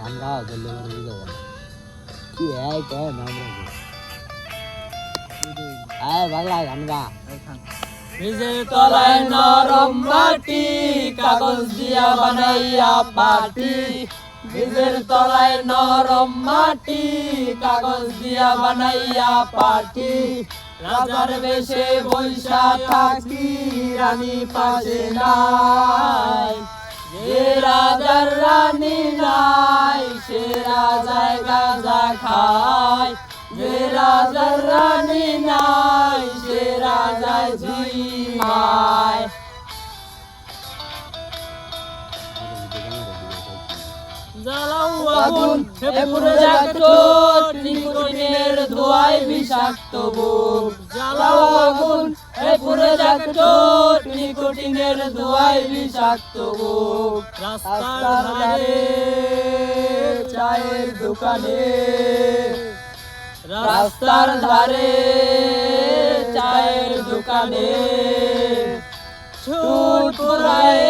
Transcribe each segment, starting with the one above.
গান গাওয়া ধরলে বুঝে যাবে কি এক নাম রাখো বাংলা গান গা নিজের তলায় নরম মাটি কাগজ দিয়া বানাইয়া পাটি নিজের তলায় নরম মাটি কাগজ দিয়া বানাইয়া পাটি রাজার বেশে বৈশা থাকি রানী পাশে নাই যে রাজার রানী নাই সে রাজায় গাঁজা খায় যে রাজার রানী নাই সে রাজায় ঝিমায় জ্বালাও আগুন হে পুরো জাগটোট নিকোটিনের ধোঁয়ায় বিষাক্ত বুক জ্বালাও আগুন হে পুরো জাগটোট নিকোটিনের ধোঁয়ায় বিষাক্ত বুক রাস্তার ধারে চায়ের দোকানে রাস্তার ধারে চায়ের দোকানে ছুট পোড়ায়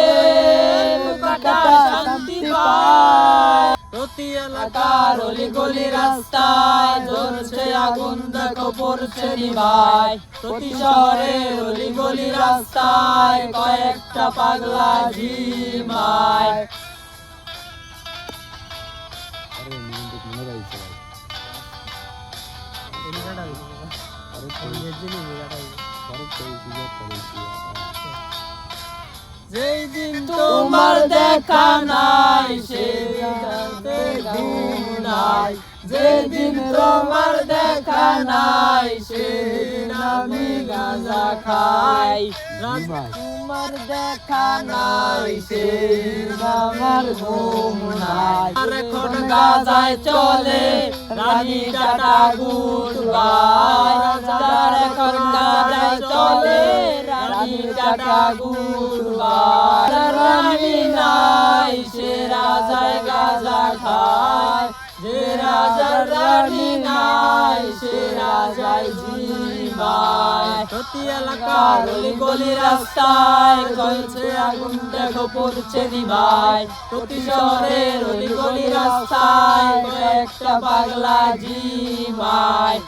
মুখটা শান্তি পায় প্রতি এলাকার অলি গলি রাস্তায় জ্বলছে আগুন দেখো পড়ছে নিভায় প্রতি শহরের অলি গলি রাস্তায় কয়েকটা পাগলা ঝিমায় যেই দিন তোমার দেখা নাই সেদিন ঘুম নাই যেদিন তোমার দেখা নাই সেদিন আমি গাঁজা খাই তোমার দেখা নাই সেদিন আমার ঘুম নাই আর এখন গাঁজায় চলে রানী টাটা গুড বাই আর এখন গাঁজায় চলে রানী টাটা গুড বাই রানী নাই সে রাজায় গাঁজা খায় যে রাজার রানী নাই সে রাজায় ঝিমায় প্রতি এলাকার অলি গলি রাস্তায় জ্বলছে আগুন দেখো পড়ছে নিভায় প্রতি শহরের অলি গলি রাস্তায় কয়েকটা পাগলা ঝিমায়।